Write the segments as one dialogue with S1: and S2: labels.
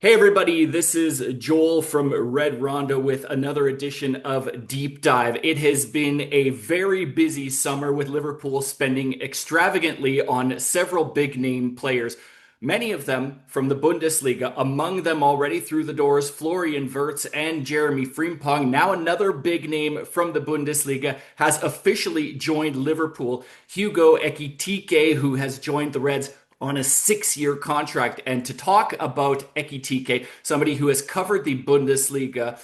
S1: Hey everybody, this is Joel from Red Rondo with another edition of Deep Dive. It has been a very busy summer with Liverpool spending extravagantly on several big name players, many of them from the Bundesliga. Among them already through the doors, Florian Wirtz and Jeremy Frimpong. Now another big name from the Bundesliga has officially joined Liverpool, Hugo Ekitike, who has joined the Reds on a 6-year contract. And to talk about Ekitike, somebody who has covered the Bundesliga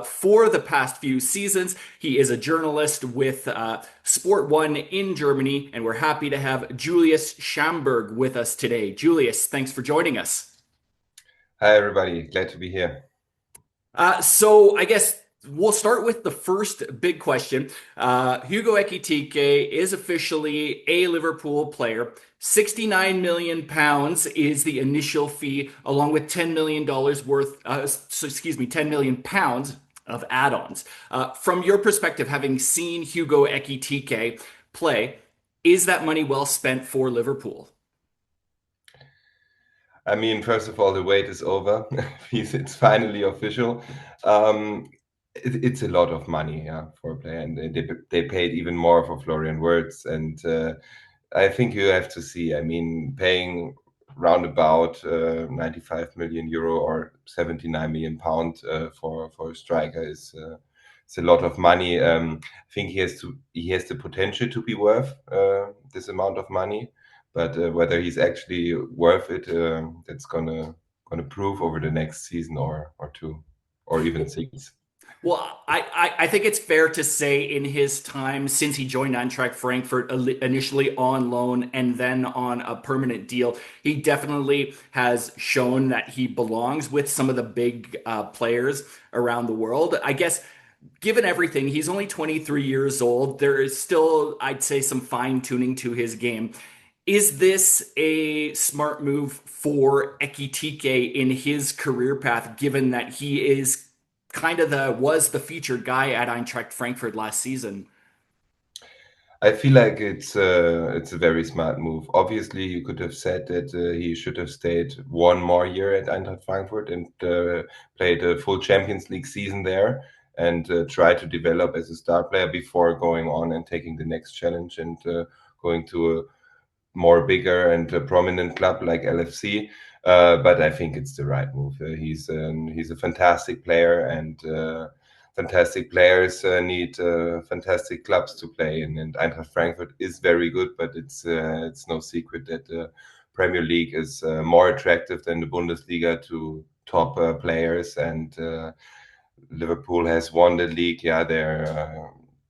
S1: for the past few seasons, he is a journalist with Sport One in Germany, and we're happy to have Julius Schamburg with us today. Julius, thanks for joining us.
S2: Hi, everybody. Glad to be here.
S1: So I guess we'll start with the first big question. Hugo Ekitike is officially a Liverpool player. 69 million pounds is the initial fee, along with $10 million worth, 10 million pounds of add-ons. From your perspective, having seen Hugo Ekitike play, is that money well spent for Liverpool?
S2: I mean, first of all, the wait is over. It's finally official. Um, it's a lot of money, yeah, for a player, and they paid even more for Florian Wirtz, and I think you have to see. I mean, paying round about 95 million euro or 79 million pound for a striker is it's a lot of money. I think he has the potential to be worth this amount of money, but whether he's actually worth it, that's gonna prove over the next season or two, or even six.
S1: Well, I think it's fair to say in his time since he joined Eintracht Frankfurt initially on loan and then on a permanent deal, he definitely has shown that he belongs with some of the big players around the world. I guess given everything, he's only 23 years old. There is still, I'd say, some fine tuning to his game. Is this a smart move for Ekitike in his career path, given that he is kind of the featured guy at Eintracht Frankfurt last season?
S2: I feel like it's a very smart move. Obviously, you could have said that he should have stayed one more year at Eintracht Frankfurt and played a full Champions League season there and try to develop as a star player before going on and taking the next challenge and going to a more bigger and prominent club like LFC. But I think it's the right move. He's a fantastic player, and fantastic players need fantastic clubs to play in. And Eintracht Frankfurt is very good, but it's no secret that the Premier League is more attractive than the Bundesliga to top players. And Liverpool has won the league. Yeah,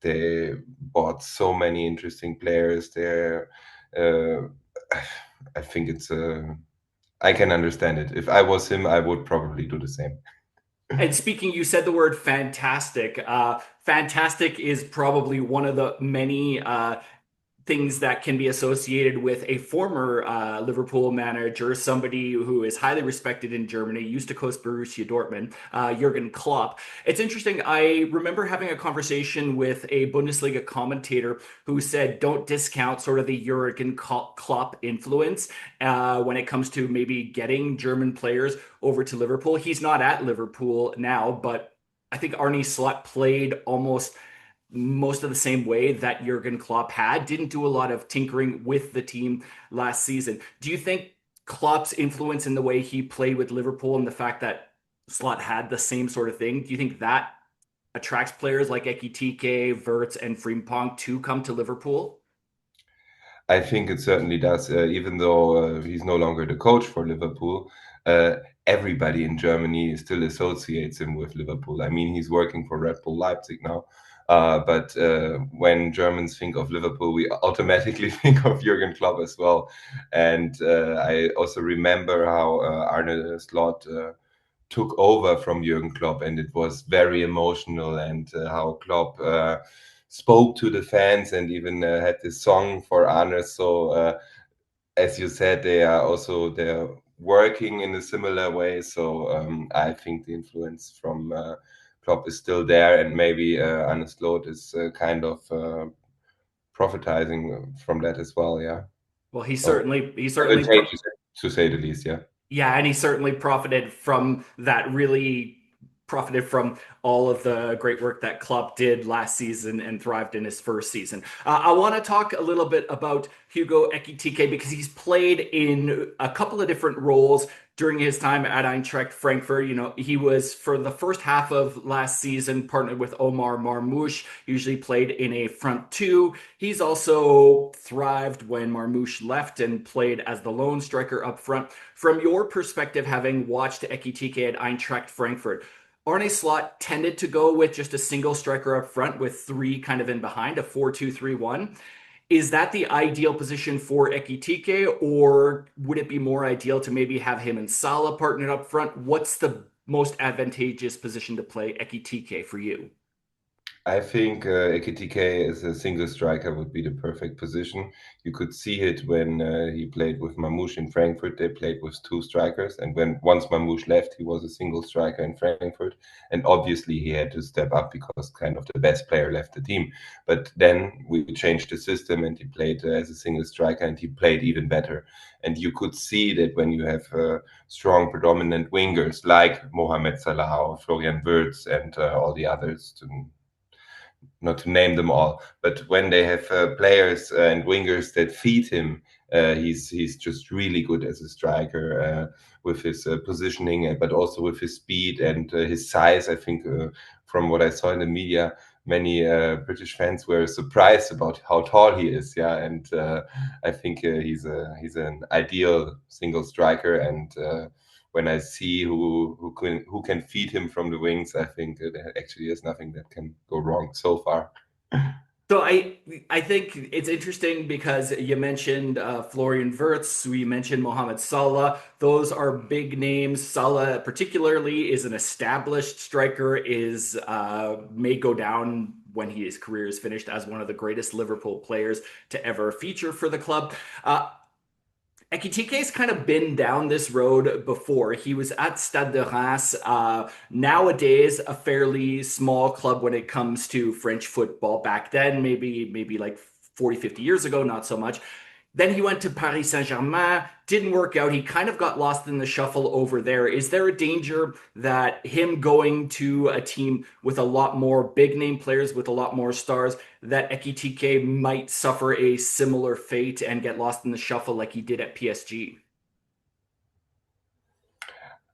S2: they bought so many interesting players there. Uh, I think I can understand it. If I was him, I would probably do the same.
S1: And speaking, you said the word fantastic. Fantastic is probably one of the many things that can be associated with a former Liverpool manager, somebody who is highly respected in Germany, used to coach Borussia Dortmund, Jurgen Klopp. It's interesting. I remember having a conversation with a Bundesliga commentator who said, don't discount sort of the Jurgen Klopp influence when it comes to maybe getting German players over to Liverpool. He's not at Liverpool now, but I think Arne Slot played almost most of the same way that Jurgen Klopp had. Didn't do a lot of tinkering with the team last season. Do you think Klopp's influence in the way he played with Liverpool and the fact that Slot had the same sort of thing, do you think that attracts players like Ekitike, Wirtz, and Frimpong to come to Liverpool?
S2: I think it certainly does. Even though he's no longer the coach for Liverpool, everybody in Germany still associates him with Liverpool. I mean, he's working for Red Bull Leipzig now. But when Germans think of Liverpool, we automatically think of Jurgen Klopp as well. And I also remember how Arne Slot took over from Jurgen Klopp, and it was very emotional. And how Klopp spoke to the fans, and even had this song for Arne. So, as you said, they're working in a similar way. So I think the influence from Klopp is still there, and maybe Arne Slot is kind of profiting from that as well. Yeah,
S1: Well, he
S2: so
S1: certainly he certainly
S2: advantageous to say the least. Yeah.
S1: Yeah, and he certainly profited from that, really profited from all of the great work that Klopp did last season and thrived in his first season. I want to talk a little bit about Hugo Ekitike because he's played in a couple of different roles during his time at Eintracht Frankfurt. You know, he was for the first half of last season partnered with Omar Marmoush, usually played in a front two. He's also thrived when Marmoush left and played as the lone striker up front. From your perspective, having watched Ekitike at Eintracht Frankfurt, Arne Slot tended to go with just a single striker up front with three kind of in behind, a 4-2-3-1. Is that the ideal position for Ekitike, or would it be more ideal to maybe have him and Salah partnered up front? What's the most advantageous position to play Ekitike for you?
S2: I think Ekitike as a single striker would be the perfect position. You could see it when he played with Mamouche in Frankfurt. They played with two strikers, and when once Mamouche left, he was a single striker in Frankfurt. And obviously, he had to step up because kind of the best player left the team. But then we changed the system, and he played as a single striker, and he played even better. And you could see that when you have strong, predominant wingers like Mohamed Salah or Florian Wirtz and all the others. Not to name them all, but when they have players and wingers that feed him, he's just really good as a striker with his positioning, but also with his speed and his size. I think from what I saw in the media, many British fans were surprised about how tall he is. Yeah, and I think he's an ideal single striker and. When I see who can feed him from the wings, I think there actually is nothing that can go wrong so far.
S1: So I think it's interesting because you mentioned Florian Wirtz, we mentioned Mohamed Salah. Those are big names. Salah, particularly, is an established striker. Is may go down when his career is finished as one of the greatest Liverpool players to ever feature for the club. Ekitike's kind of been down this road before. He was at Stade de Reims, nowadays a fairly small club when it comes to French football. Back then, maybe like 40, 50 years ago, not so much. Then he went to Paris Saint-Germain, didn't work out. He kind of got lost in the shuffle over there. Is there a danger that him going to a team with a lot more big name players, with a lot more stars, that Ekitike might suffer a similar fate and get lost in the shuffle like he did at PSG?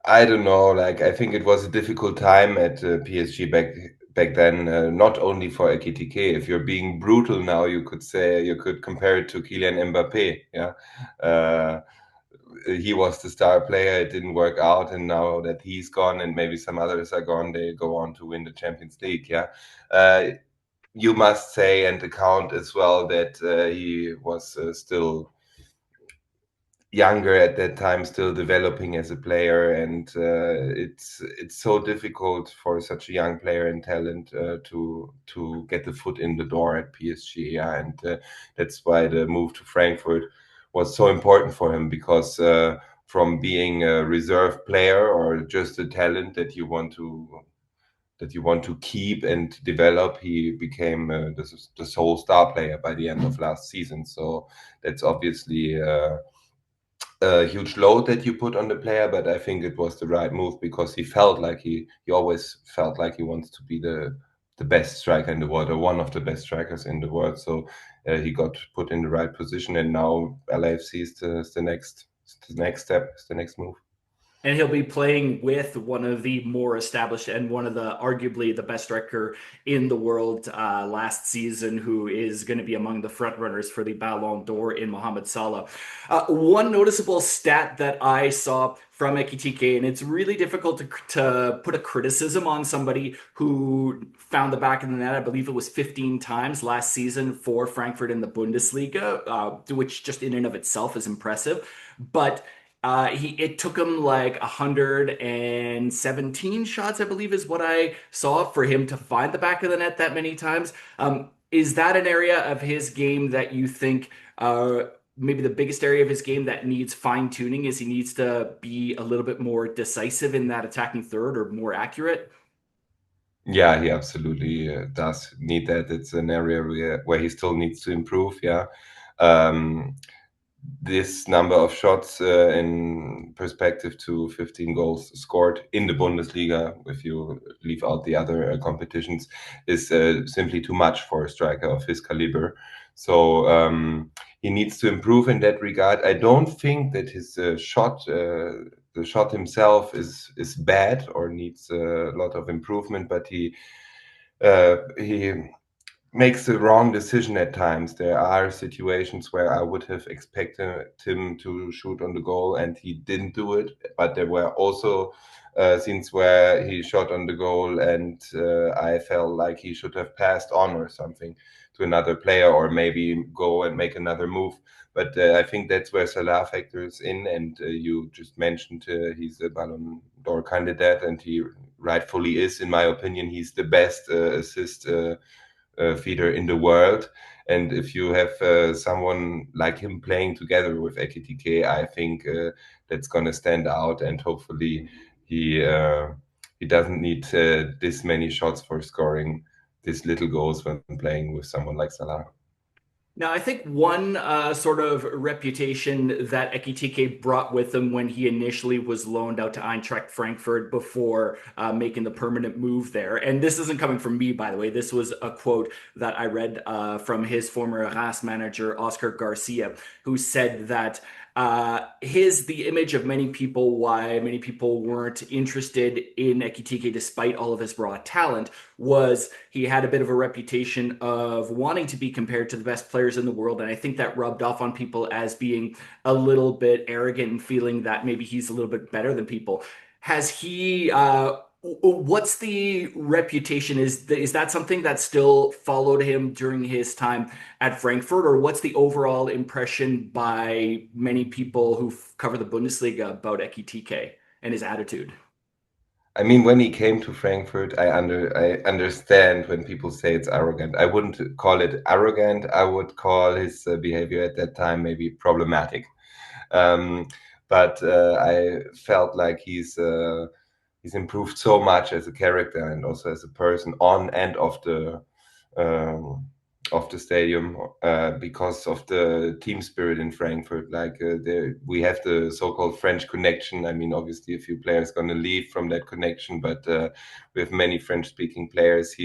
S2: I don't know. Like I think it was a difficult time at PSG back then. Not only for Ekitike. If you're being brutal now, you could say you could compare it to Kylian Mbappe. Yeah, uh, he was the star player. It didn't work out, and now that he's gone, and maybe some others are gone, they go on to win the Champions League. Yeah. You must say and account as well that he was still younger at that time, still developing as a player, and it's so difficult for such a young player and talent to get the foot in the door at PSG. Yeah, and that's why the move to Frankfurt was so important for him because. From being a reserve player or just a talent that you want to keep and develop, he became the sole star player by the end of last season. So that's obviously a huge load that you put on the player, but I think it was the right move because he felt like he always felt like he wants to be the best striker in the world or one of the best strikers in the world. So he got put in the right position, and now LAFC is the next step, is the next move.
S1: And he'll be playing with one of the more established and one of the arguably the best striker in the world last season, who is going to be among the front runners for the Ballon d'Or in Mohamed Salah. One noticeable stat that I saw from Ekitike, and it's really difficult to put a criticism on somebody who found the back of the net. I believe it was 15 times last season for Frankfurt in the Bundesliga, which just in and of itself is impressive. But it took him like 117 shots, I believe, is what I saw for him to find the back of the net that many times. Is that an area of his game that you think maybe the biggest area of his game that needs fine tuning? Is he needs to be a little bit more decisive in that attacking third or more accurate?
S2: Yeah, he absolutely does need that. It's an area where he still needs to improve. Yeah. Um, this number of shots in perspective to 15 goals scored in the Bundesliga, if you leave out the other competitions, is simply too much for a striker of his caliber. So he needs to improve in that regard. I don't think that his shot, the shot himself, is bad or needs a lot of improvement, but he makes the wrong decision at times. There are situations where I would have expected him to shoot on the goal and he didn't do it. But there were also scenes where he shot on the goal and I felt like he should have passed on or something to another player or maybe go and make another move. But I think that's where Salah factors in. And you just mentioned he's a Ballon d'Or candidate, and he rightfully is. In my opinion, he's the best assist feeder in the world. And if you have someone like him playing together with Ekitike, I think that's going to stand out. And hopefully he doesn't need this many shots for scoring these little goals when playing with someone like Salah.
S1: Now, I think one sort of reputation that Ekitike brought with him when he initially was loaned out to Eintracht Frankfurt before making the permanent move there, and this isn't coming from me, by the way, this was a quote that I read from his former Reims manager, Oscar Garcia, who said that the image of many people, why many people weren't interested in Ekitike despite all of his raw talent, was he had a bit of a reputation of wanting to be compared to the best players in the world. And I think that rubbed off on people as being a little bit arrogant and feeling that maybe he's a little bit better than people. Has he, what's the reputation? Is that something that still followed him during his time at Frankfurt, or what's the overall impression by many people who cover the Bundesliga about Ekitike and his attitude?
S2: I mean, when he came to Frankfurt, I understand when people say it's arrogant. I wouldn't call it arrogant. I would call his behavior at that time maybe problematic. Um, but I felt like he's improved so much as a character and also as a person on and um, of the stadium because of the team spirit in Frankfurt. Like we have the so-called French connection. I mean, obviously, a few players going to leave from that connection, but we have many French-speaking players.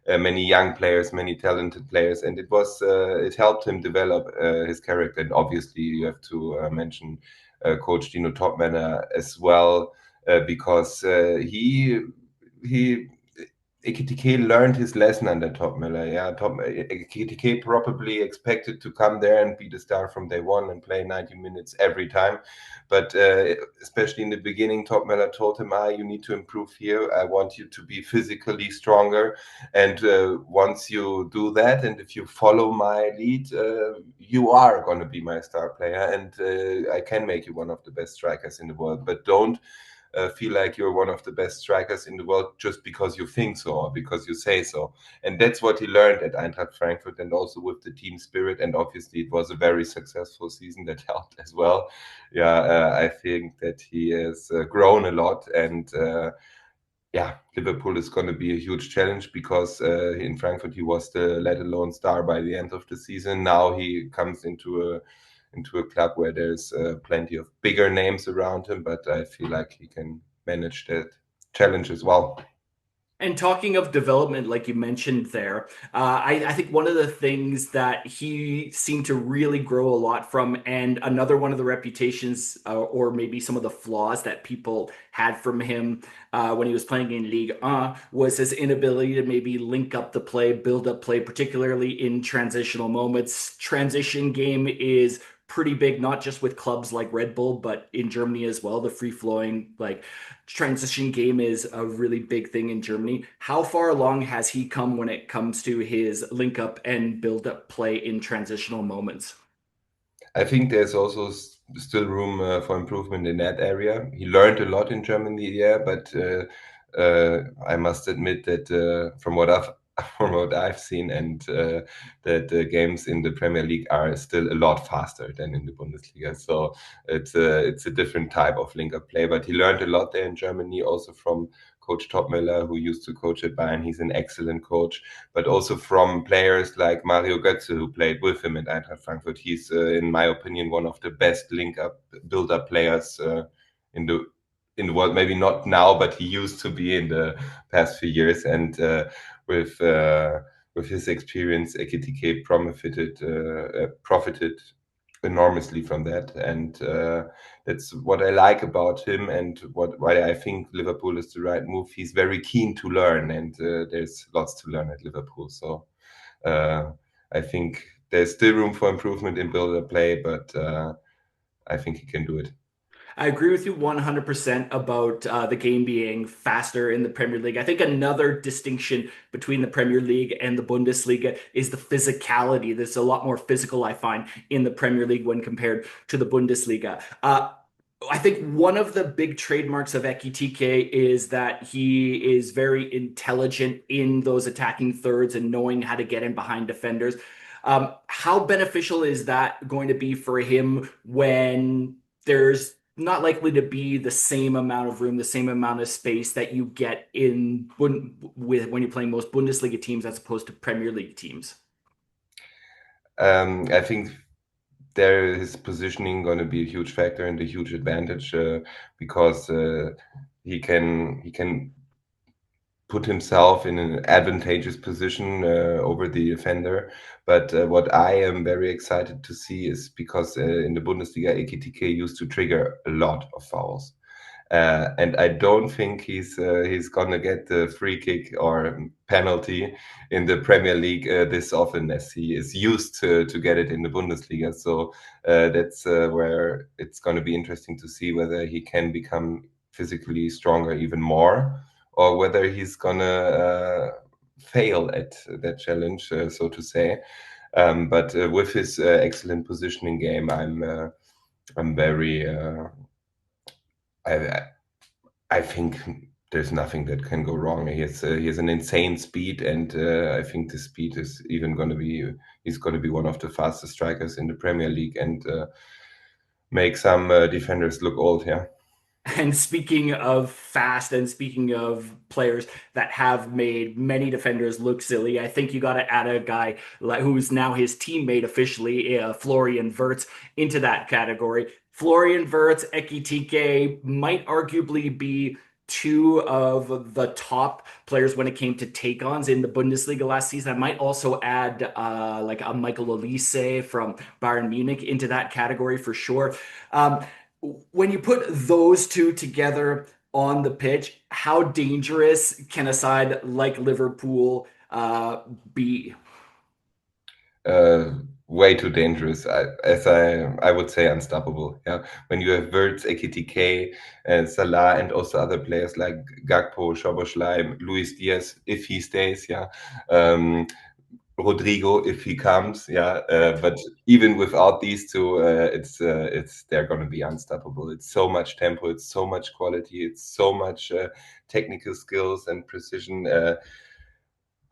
S2: Many young players, many talented players, and it helped him develop his character. And obviously, you have to mention Coach Dino Topmanner as well, because he Ekitike learned his lesson under Topmiller. Yeah, Ekitike probably expected to come there and be the star from day one and play 90 minutes every time. But especially in the beginning, Topmiller told him, you need to improve here. I want you to be physically stronger. And once you do that, and if you follow my lead, you are going to be my star player. And I can make you one of the best strikers in the world. But don't feel like you're one of the best strikers in the world just because you think so or because you say so. And that's what he learned at Eintracht Frankfurt and also with the team spirit. And obviously, it was a very successful season that helped as well. Yeah, I think that he has grown a lot. And yeah, Liverpool is going to be a huge challenge because in Frankfurt he was the let alone star by the end of the season. Now he comes into a club where there's plenty of bigger names around him, but I feel like he can manage that challenge as well.
S1: And talking of development, like you mentioned there, I think one of the things that he seemed to really grow a lot from, and another one of the reputations or maybe some of the flaws that people had from him when he was playing in Ligue 1 was his inability to maybe link up the play, build up play, particularly in transitional moments. Transition game is pretty big, not just with clubs like Red Bull, but in Germany as well. The free flowing, like transition game is a really big thing in Germany. How far along has he come when it comes to his link up and build up play in transitional moments?
S2: I think there's also still room for improvement in that area. He learned a lot in Germany, yeah, but I must admit that from what I've from what I've seen, and that the games in the Premier League are still a lot faster than in the Bundesliga. So it's a different type of link-up play. But he learned a lot there in Germany, also from Coach Topmiller, who used to coach at Bayern. He's an excellent coach, but also from players like Mario Götze, who played with him at Eintracht Frankfurt. He's, in my opinion, one of the best link-up, build-up players in the world. Maybe not now, but he used to be in the past few years. And with his experience, Ekitike profited enormously from that, and that's what I like about him, and why I think Liverpool is the right move. He's very keen to learn, and there's lots to learn at Liverpool. So I think there's still room for improvement in build-up play, but I think he can do it.
S1: I agree with you 100% about the game being faster in the Premier League. I think another distinction between the Premier League and the Bundesliga is the physicality. There's a lot more physical, I find, in the Premier League when compared to the Bundesliga. I think one of the big trademarks of Ekitike is that he is very intelligent in those attacking thirds and knowing how to get in behind defenders. How beneficial is that going to be for him when there's not likely to be the same amount of room, the same amount of space that you get when you're playing most Bundesliga teams as opposed to Premier League teams?
S2: I think there is positioning going to be a huge factor and a huge advantage because he can put himself in an advantageous position over the defender. But what I am very excited to see is because in the Bundesliga, Ekitike used to trigger a lot of fouls. And I don't think he's gonna get the free kick or penalty in the Premier League this often as he is used to get it in the Bundesliga. So that's where it's gonna be interesting to see whether he can become physically stronger even more, or whether he's gonna fail at that challenge, so to say. But with his excellent positioning game, I'm very I I think there's nothing that can go wrong. He has an insane speed, and I think the speed is even going to be he's going to be one of the fastest strikers in the Premier League, and make some defenders look old. Yeah.
S1: And speaking of fast and speaking of players that have made many defenders look silly, I think you got to add a guy who's now his teammate officially, Florian Wirtz, into that category. Florian Wirtz, Ekitike might arguably be two of the top players when it came to take-ons in the Bundesliga last season. I might also add like a Michael Olise from Bayern Munich into that category for sure. When you put those two together on the pitch, how dangerous can a side like Liverpool be?
S2: Uh, Way too dangerous. I would say unstoppable. Yeah, when you have Wirtz, Ekitike, Salah, and also other players like Gakpo, Szoboszlai, Luis Diaz, if he stays. Yeah. Rodrigo, if he comes, yeah. But even without these two, it's they're going to be unstoppable. It's so much tempo, it's so much quality, it's so much technical skills and precision.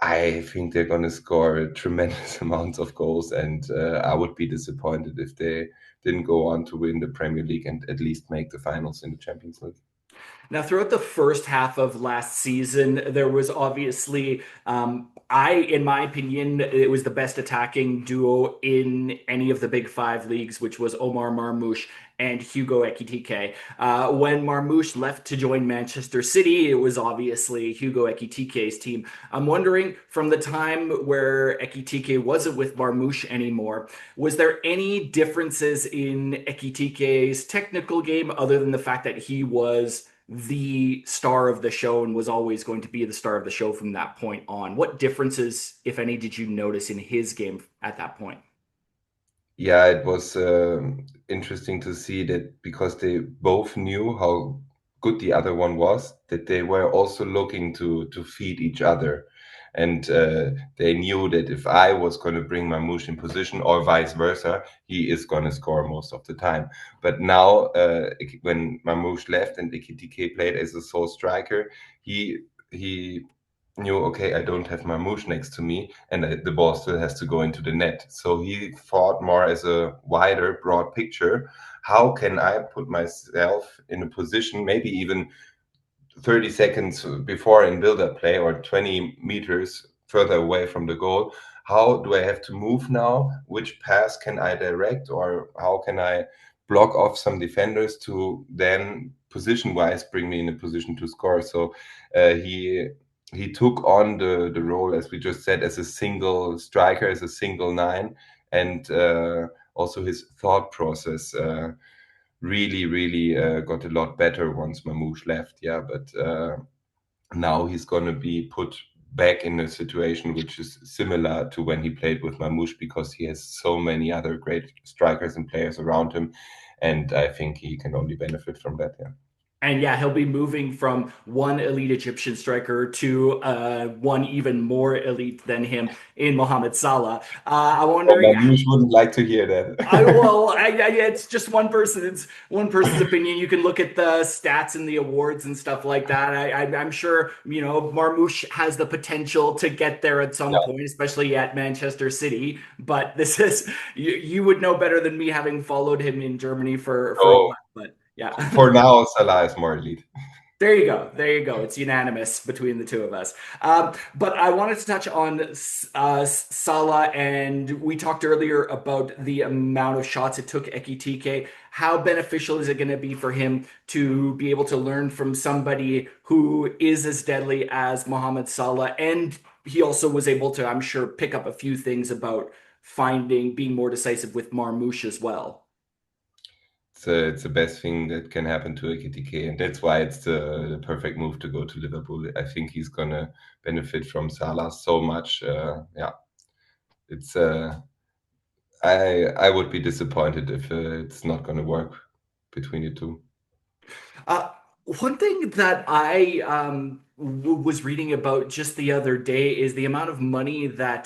S2: I think they're going to score tremendous amounts of goals, and I would be disappointed if they didn't go on to win the Premier League and at least make the finals in the Champions League.
S1: Now, throughout the first half of last season, there was obviously, in my opinion, it was the best attacking duo in any of the big five leagues, which was Omar Marmoush and Hugo Ekitike. When Marmoush left to join Manchester City, it was obviously Hugo Ekitike's team. I'm wondering, from the time where Ekitike wasn't with Marmoush anymore, was there any differences in Ekitike's technical game other than the fact that he was the star of the show and was always going to be the star of the show from that point on? What differences, if any, did you notice in his game at that point?
S2: Yeah, it was interesting to see that because they both knew how good the other one was, that they were also looking to feed each other. And they knew that if I was going to bring Mamouche in position or vice versa, he is going to score most of the time. But now, when Mamouche left and Ekitike played as a sole striker, he knew, okay, I don't have Marmouche next to me, and the ball still has to go into the net. So he thought more as a wider, broad picture. How can I put myself in a position, maybe even 30 seconds before in build-up play or 20 meters further away from the goal. How do I have to move now? Which pass can I direct, or how can I block off some defenders to then position-wise bring me in a position to score? So he took on the role, as we just said, as a single striker, as a single nine, and also his thought process really got a lot better once Mamouche left. Yeah, but now he's going to be put back in a situation which is similar to when he played with Mamouche, because he has so many other great strikers and players around him, and I think he can only benefit from that. Yeah.
S1: And yeah, he'll be moving from one elite Egyptian striker to one even more elite than him in Mohamed Salah. I'm
S2: Well,
S1: wondering.
S2: Mamouche wouldn't like to hear
S1: I
S2: that.
S1: well, it's just one person. It's one person's opinion. You can look at the stats and the awards and stuff like that. I'm sure Marmoush has the potential to get there at some
S2: Yeah.
S1: point, especially at Manchester City. But this is you would know better than me, having followed him in Germany for a
S2: So
S1: while. But yeah.
S2: for now, Salah is more elite.
S1: There you go. There you go. It's unanimous between the two of us. But I wanted to touch on Salah, and we talked earlier about the amount of shots it took Ekitike. How beneficial is it going to be for him to be able to learn from somebody who is as deadly as Mohamed Salah? And he also was able to, I'm sure, pick up a few things about being more decisive with Marmoush as well.
S2: It's the best thing that can happen to Ekitike, and that's why it's the perfect move to go to Liverpool. I think he's gonna benefit from Salah so much. Yeah, it's I would be disappointed if it's not gonna work between the two.
S1: Uh, One thing that I was reading about just the other day is the amount of money that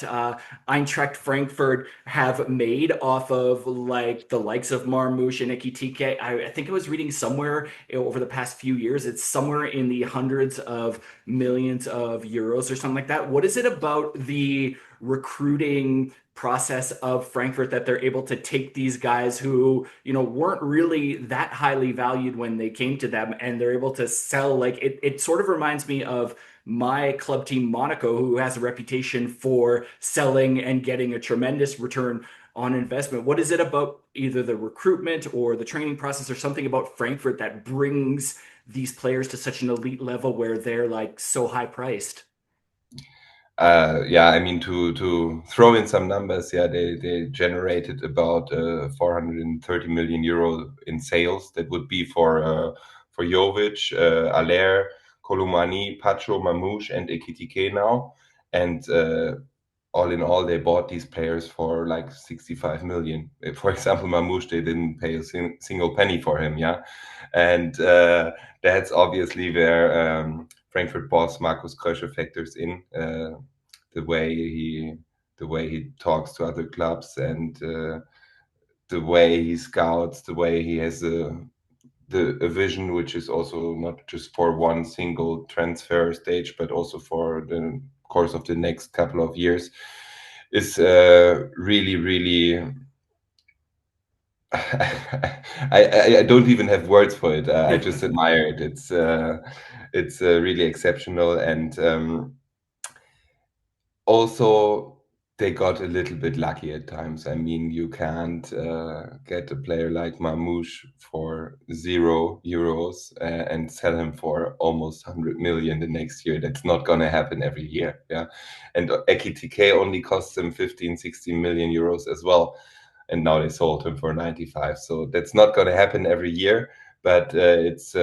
S1: Eintracht Frankfurt have made off of like the likes of Marmoush and Ekitike. I think I was reading somewhere over the past few years, it's somewhere in the hundreds of millions of euros or something like that. What is it about the recruiting process of Frankfurt that they're able to take these guys who, weren't really that highly valued when they came to them, and they're able to sell like it sort of reminds me of my club team Monaco, who has a reputation for selling and getting a tremendous return on investment. What is it about either the recruitment or the training process or something about Frankfurt that brings these players to such an elite level where they're like so high priced?
S2: Yeah, I mean to throw in some numbers, yeah, they generated about 430 million euro in sales. That would be for Jovic, Aller, Kolomani, Pacho, Mamouche, and Ekitike now. And all in all, they bought these players for like 65 million. For example, Mamouche, they didn't pay a single penny for him, yeah. And that's obviously where Frankfurt boss Markus Krösche factors in. The way he talks to other clubs, and the way he scouts, the way he has a vision which is also not just for one single transfer stage, but also for the course of the next couple of years, is really. I don't even have words for it. I just admire it. It's really exceptional, and also they got a little bit lucky at times. I mean, you can't get a player like Mamouche for €0 and sell him for almost 100 million the next year. That's not going to happen every year. Yeah. And Ekitike only costs them 15, 16 million euros as well. And now they sold him for 95. So that's not going to happen every year. But it's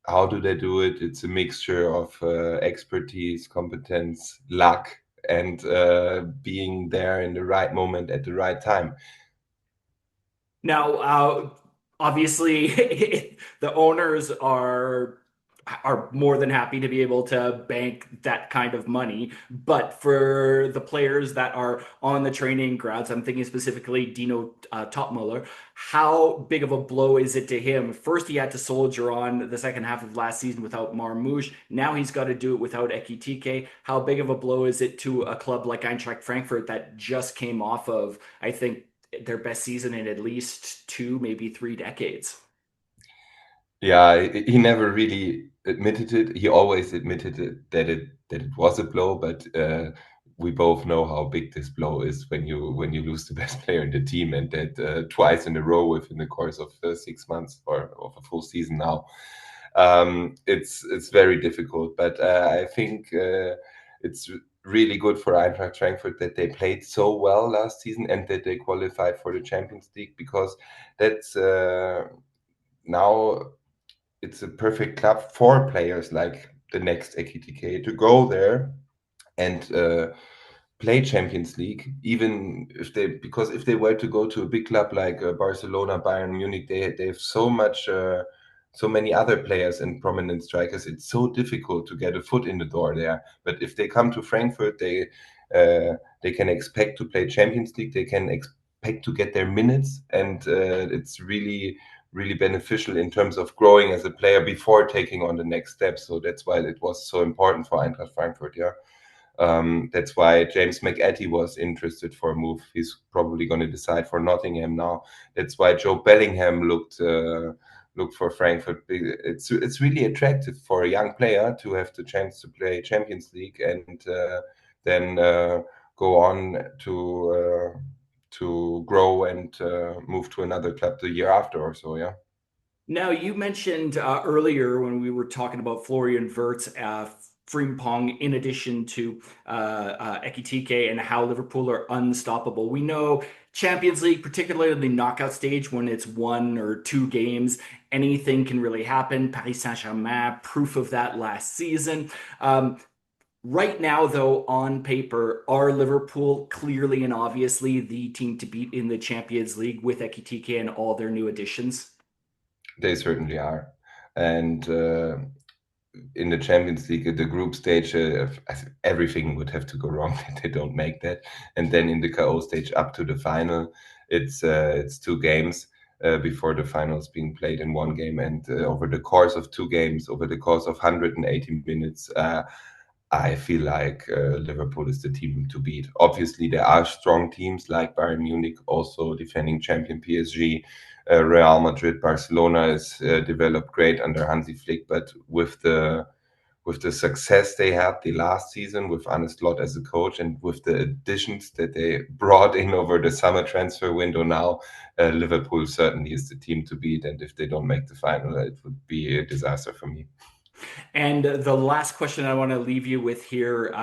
S2: how do they do it? It's a mixture of expertise, competence, luck, and being there in the right moment at the right time.
S1: Now, obviously, the owners are more than happy to be able to bank that kind of money. But for the players that are on the training grounds, I'm thinking specifically Dino Topmuller, how big of a blow is it to him? First, he had to soldier on the second half of last season without Marmouche. Now he's got to do it without Ekitike. How big of a blow is it to a club like Eintracht Frankfurt that just came off of, I think, their best season in at least two, maybe 3 decades?
S2: Yeah, he never really admitted it. He always admitted that it was a blow, but we both know how big this blow is when you lose the best player in the team, and that twice in a row within the course of 6 months or of a full season now. It's very difficult, but I think it's really good for Eintracht Frankfurt that they played so well last season and that they qualified for the Champions League, because that's now it's a perfect club for players like the next Ekitike to go there and play Champions League, even if they, because if they were to go to a big club like Barcelona, Bayern Munich, they have so many other players and prominent strikers. It's so difficult to get a foot in the door there. But if they come to Frankfurt, they can expect to play Champions League. They can expect to get their minutes, and it's really beneficial in terms of growing as a player before taking on the next step. So that's why it was so important for Eintracht Frankfurt. Yeah. That's why James McAtee was interested for a move. He's probably going to decide for Nottingham now. That's why Joe Bellingham looked for Frankfurt. It's really attractive for a young player to have the chance to play Champions League and then go on to grow and move to another club the year after or so. Yeah.
S1: Now, you mentioned earlier when we were talking about Florian Wirtz, Frimpong, in addition to Ekitike, and how Liverpool are unstoppable. We know Champions League, particularly the knockout stage, when it's 1 or 2 games, anything can really happen. Paris Saint-Germain, proof of that last season. Right now, though, on paper, are Liverpool clearly and obviously the team to beat in the Champions League with Ekitike and all their new additions?
S2: They certainly are. And in the Champions League, at the group stage, everything would have to go wrong that they don't make that. And then in the KO stage, up to the final, it's 2 games before the finals being played in one game. And over the course of 2 games, over the course of 180 minutes, I feel like Liverpool is the team to beat. Obviously, there are strong teams like Bayern Munich, also defending champion PSG. Real Madrid, Barcelona is developed great under Hansi Flick, but with the success they had the last season with Arne Slot as a coach and with the additions that they brought in over the summer transfer window now, Liverpool certainly is the team to beat. And if they don't make the final, it would be a disaster for me.
S1: And the last question I want to leave you with here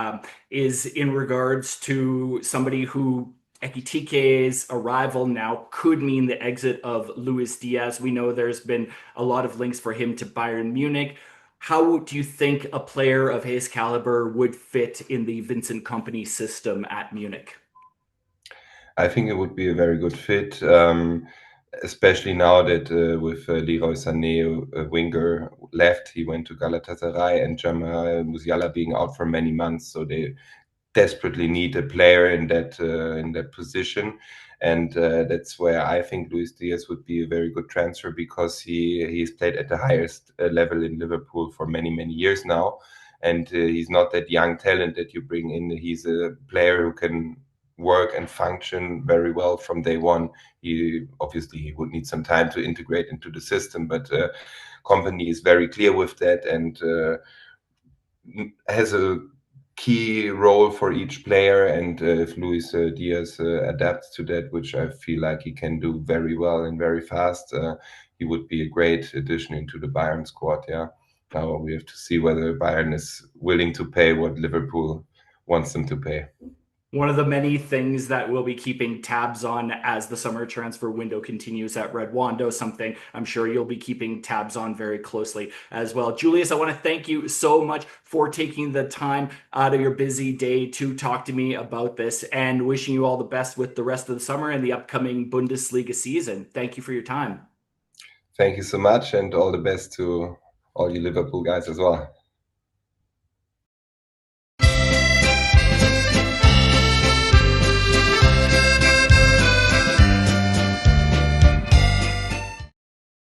S1: is in regards to somebody who Ekitike's arrival now could mean the exit of Luis Diaz. We know there's been a lot of links for him to Bayern Munich. How do you think a player of his caliber would fit in the Vincent Kompany system at Munich?
S2: I think it would be a very good fit, especially now that with Leroy Sané, a winger, left. He went to Galatasaray, and Jamal Musiala being out for many months, so they desperately need a player in that position. And that's where I think Luis Diaz would be a very good transfer, because he's played at the highest level in Liverpool for many years now, and he's not that young talent that you bring in. He's a player who can work and function very well from day one. He would need some time to integrate into the system, but Company is very clear with that, and has a key role for each player. And if Luis Diaz adapts to that, which I feel like he can do very well and very fast, he would be a great addition into the Bayern squad. Yeah. Now we have to see whether Bayern is willing to pay what Liverpool wants them to pay.
S1: One of the many things that we'll be keeping tabs on as the summer transfer window continues at Red Wando, something I'm sure you'll be keeping tabs on very closely as well. Julius, I want to thank you so much for taking the time out of your busy day to talk to me about this, and wishing you all the best with the rest of the summer and the upcoming Bundesliga season. Thank you for your time.
S2: Thank you so much, and all the best to all you Liverpool guys as well.